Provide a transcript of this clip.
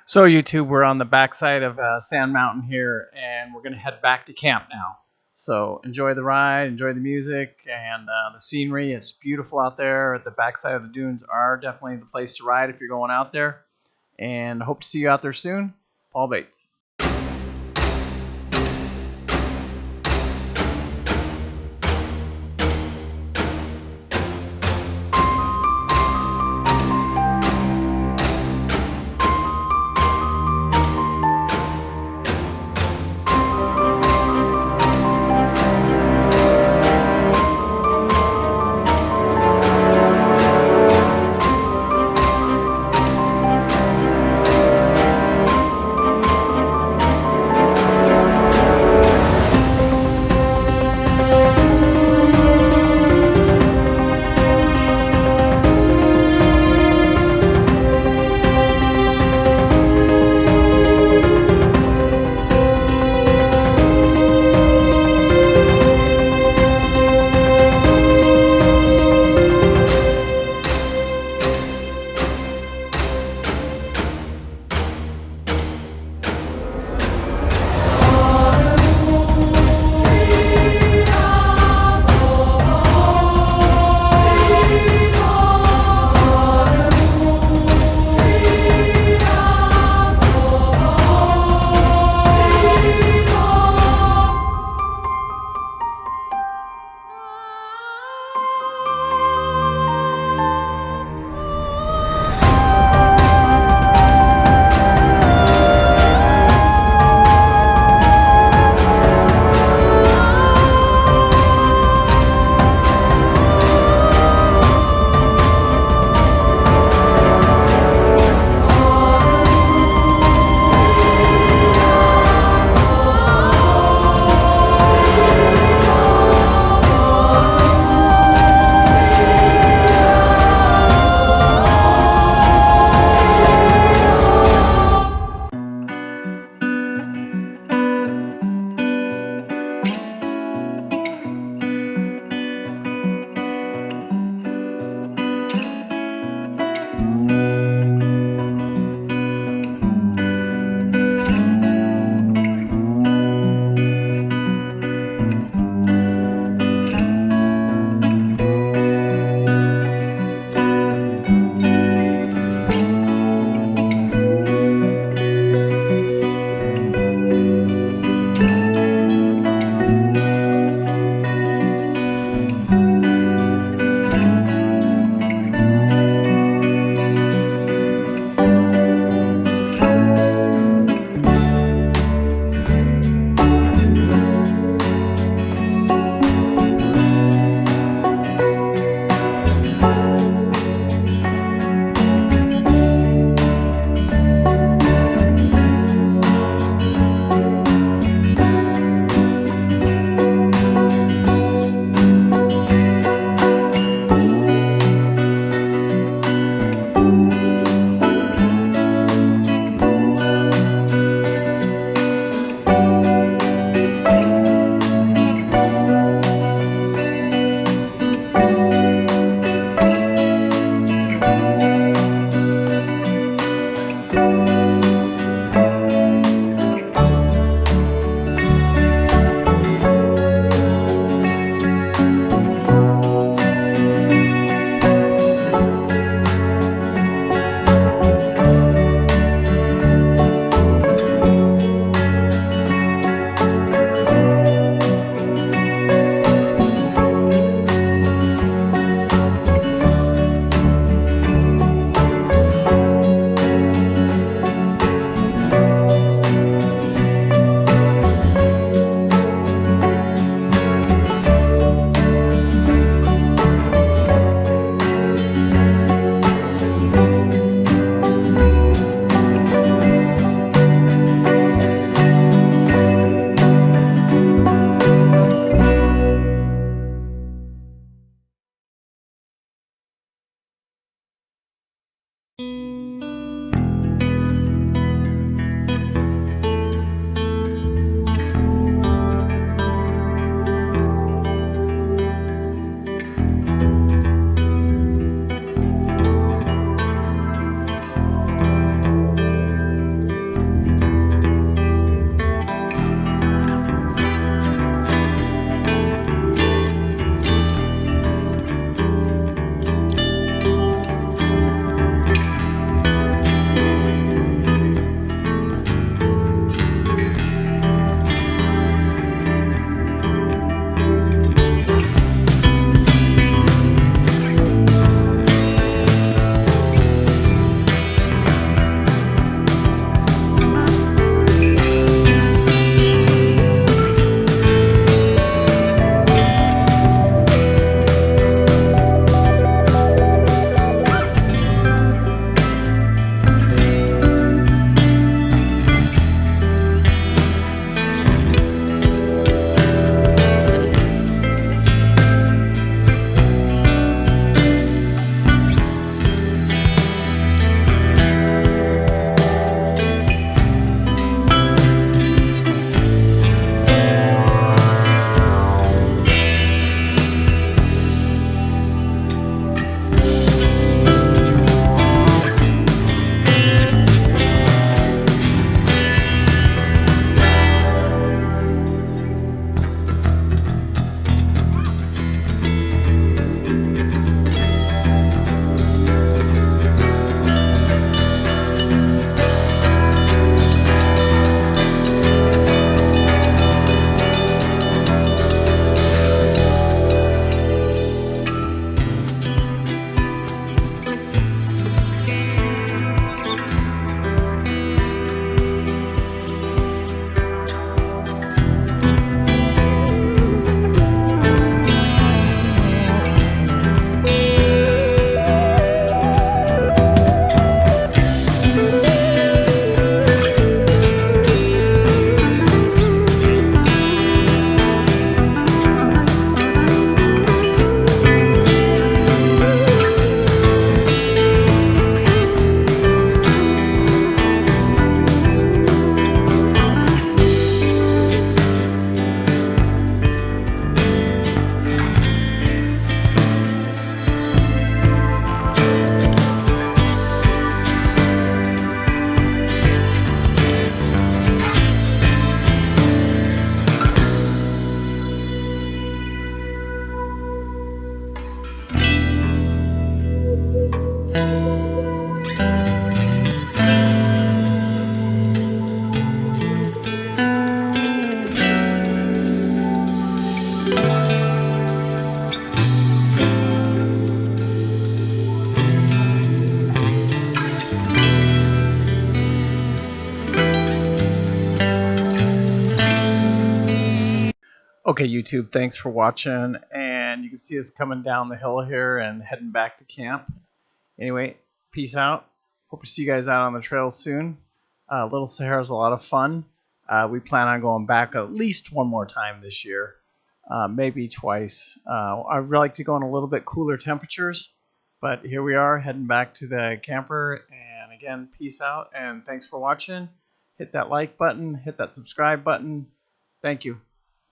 So YouTube, we're on the backside of Sand Mountain here, and we're gonna head back to camp now. So enjoy the ride, enjoy the music and the scenery. It's beautiful out there. The backside of the dunes are definitely the place to ride if you're going out there. And hope to see you out there soon. Paul Bates. Okay, YouTube, thanks for watching. And you can see us coming down the hill here and heading back to camp. Anyway, peace out. Hope to see you guys out on the trail soon. Little Sahara is a lot of fun. We plan on going back at least one more time this year, maybe twice. I'd like to go in a little bit cooler temperatures, but here we are heading back to the camper. And again, peace out and thanks for watching. Hit that like button, hit that subscribe button. Thank you.